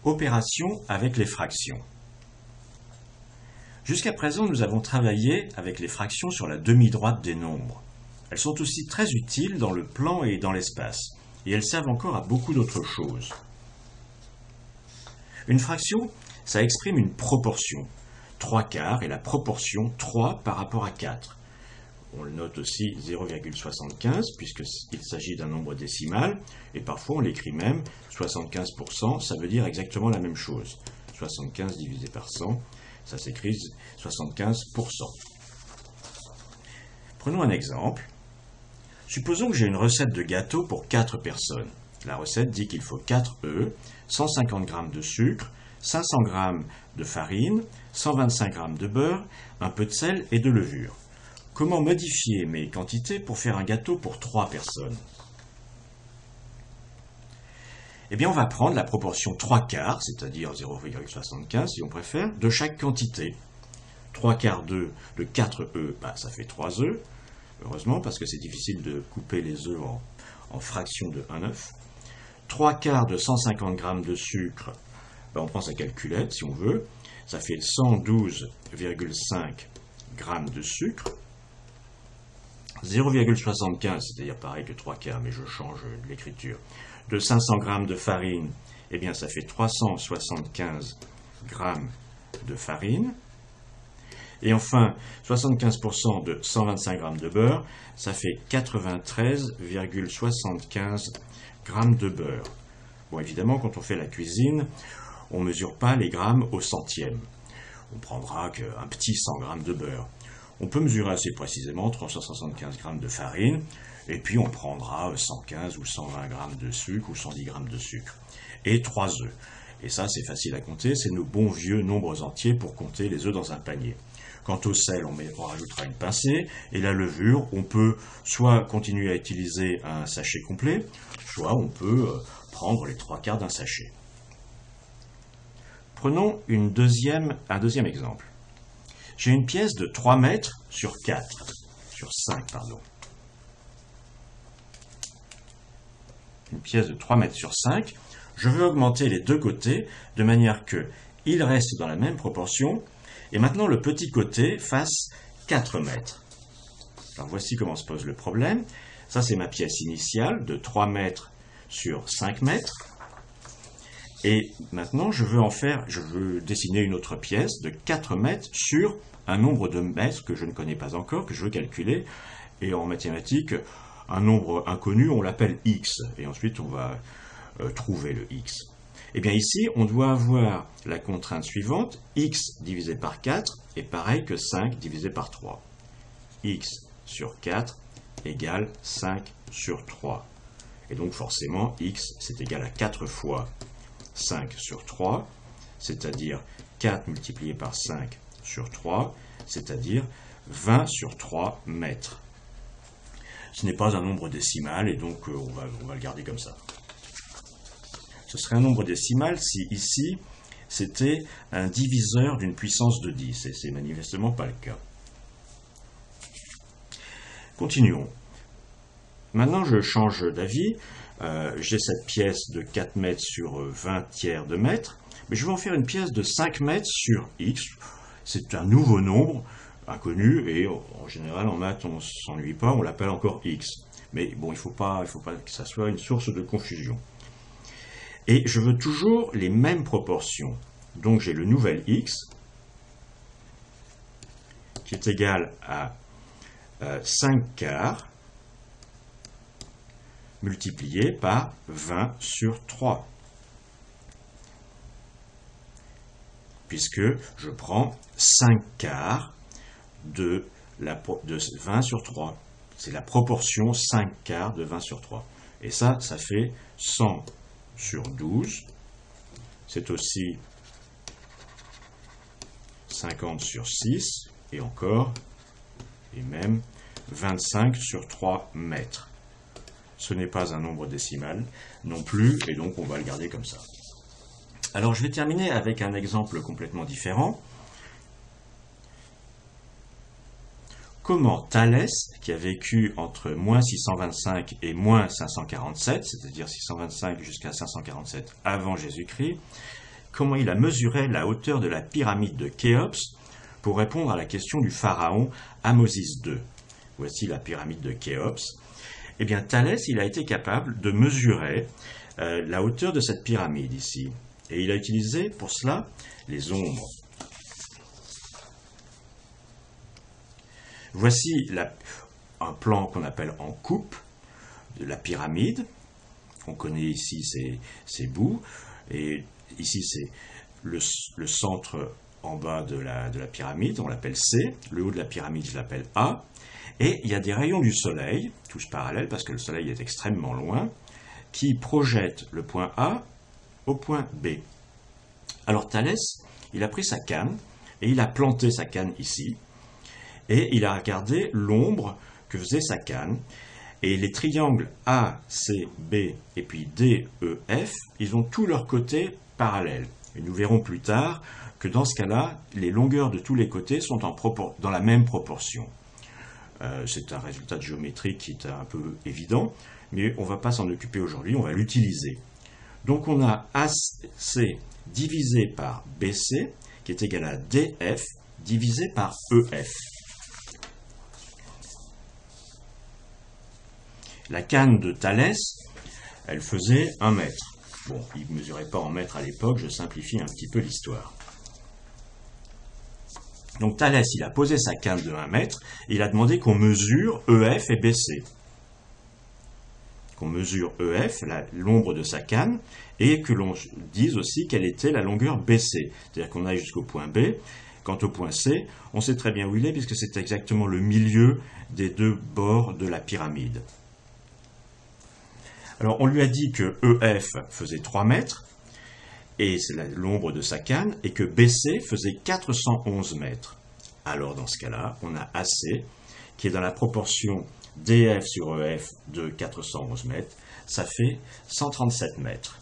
Opération avec les fractions. Jusqu'à présent, nous avons travaillé avec les fractions sur la demi-droite des nombres. Elles sont aussi très utiles dans le plan et dans l'espace, et elles servent encore à beaucoup d'autres choses. Une fraction, ça exprime une proportion. 3/4 est la proportion 3 par rapport à 4. On le note aussi 0,75 puisqu'il s'agit d'un nombre décimal, et parfois on l'écrit même 75%, ça veut dire exactement la même chose. 75 divisé par 100, ça s'écrit 75%. Prenons un exemple. Supposons que j'ai une recette de gâteau pour 4 personnes. La recette dit qu'il faut 4 œufs, 150 g de sucre, 500 g de farine, 125 g de beurre, un peu de sel et de levure. Comment modifier mes quantités pour faire un gâteau pour 3 personnes? Eh bien, on va prendre la proportion 3/4, c'est-à-dire 0,75 si on préfère, de chaque quantité. 3/4 de 4 œufs, ça fait 3 œufs, heureusement, parce que c'est difficile de couper les œufs en fractions de 1 œuf. 3/4 de 150 g de sucre, on prend sa calculette si on veut, ça fait 112,5 g de sucre. 0,75, c'est-à-dire pareil que 3/4, mais je change l'écriture. De 500 g de farine, eh bien ça fait 375 g de farine. Et enfin, 75% de 125 g de beurre, ça fait 93,75 g de beurre. Bon, évidemment, quand on fait la cuisine, on ne mesure pas les grammes au centième. On prendra qu'un petit 100 g de beurre. On peut mesurer assez précisément 375 g de farine, et puis on prendra 115 ou 120 g de sucre ou 110 g de sucre. Et 3 œufs. Et ça, c'est facile à compter, c'est nos bons vieux nombres entiers pour compter les œufs dans un panier. Quant au sel, on rajoutera une pincée, et la levure, on peut soit continuer à utiliser un sachet complet, soit on peut prendre les 3/4 d'un sachet. Prenons un deuxième exemple. J'ai une pièce de 3 mètres sur 5, pardon. Une pièce de 3 mètres sur 5. Je veux augmenter les deux côtés de manière qu'ils restent dans la même proportion. Et maintenant, le petit côté fasse 4 mètres. Alors voici comment se pose le problème. Ça, c'est ma pièce initiale de 3 mètres sur 5 mètres. Et maintenant, je veux dessiner une autre pièce de 4 mètres sur un nombre de mètres que je ne connais pas encore, que je veux calculer. Et en mathématiques, un nombre inconnu, on l'appelle x. Et ensuite, on va trouver le x. Eh bien ici, on doit avoir la contrainte suivante, x divisé par 4 est pareil que 5 divisé par 3. X sur 4 égale 5 sur 3. Et donc forcément, x c'est égal à 4 fois 5 sur 3, c'est-à-dire 4 multiplié par 5 sur 3, c'est-à-dire 20 sur 3 mètres. Ce n'est pas un nombre décimal et donc on va le garder comme ça. Ce serait un nombre décimal si ici c'était un diviseur d'une puissance de 10 et c'est manifestement pas le cas. Continuons. Maintenant je change d'avis. J'ai cette pièce de 4 mètres sur 20 de mètre, mais je vais en faire une pièce de 5 mètres sur x. C'est un nouveau nombre inconnu, et en général en maths on ne s'ennuie pas, on l'appelle encore x. Mais bon, il ne faut pas que ça soit une source de confusion. Et je veux toujours les mêmes proportions. Donc j'ai le nouvel x, qui est égal à 5/4, multiplié par 20 sur 3. Puisque je prends 5/4 de 20 sur 3. C'est la proportion 5/4 de 20 sur 3. Et ça fait 100 sur 12. C'est aussi 50 sur 6. Et encore, et même 25 sur 3 mètres. Ce n'est pas un nombre décimal non plus, et donc on va le garder comme ça. Alors je vais terminer avec un exemple complètement différent. Comment Thalès, qui a vécu entre moins 625 et moins 547, c'est-à-dire 625 jusqu'à 547 avant Jésus-Christ, comment il a mesuré la hauteur de la pyramide de Khéops pour répondre à la question du pharaon Ahmosis II. Voici la pyramide de Khéops. Eh bien, Thalès, il a été capable de mesurer la hauteur de cette pyramide ici. Et il a utilisé pour cela les ombres. Voici un plan qu'on appelle en coupe de la pyramide. On connaît ici ces bouts. Et ici, c'est le centre en bas de la pyramide. On l'appelle C. Le haut de la pyramide, je l'appelle A. Et il y a des rayons du soleil, tous parallèles parce que le soleil est extrêmement loin, qui projettent le point A au point B. Alors Thalès, il a pris sa canne et il a planté sa canne ici. Et il a regardé l'ombre que faisait sa canne. Et les triangles A, C, B et puis D, E, F, ils ont tous leurs côtés parallèles. Et nous verrons plus tard que dans ce cas-là, les longueurs de tous les côtés sont dans la même proportion. C'est un résultat de géométrie qui est un peu évident, mais on ne va pas s'en occuper aujourd'hui, on va l'utiliser. Donc on a AC divisé par BC, qui est égal à DF divisé par EF. La canne de Thalès, elle faisait 1 mètre. Bon, il ne mesurait pas en mètres à l'époque, je simplifie un petit peu l'histoire. Donc Thalès, il a posé sa canne de 1 mètre, et il a demandé qu'on mesure EF et BC. Qu'on mesure EF, l'ombre de sa canne, et que l'on dise aussi quelle était la longueur BC. C'est-à-dire qu'on aille jusqu'au point B. Quant au point C, on sait très bien où il est, puisque c'est exactement le milieu des deux bords de la pyramide. Alors on lui a dit que EF faisait 3 mètres, et c'est l'ombre de sa canne, et que BC faisait 411 mètres. Alors dans ce cas-là, on a AC, qui est dans la proportion DF sur EF de 411 mètres, ça fait 137 mètres.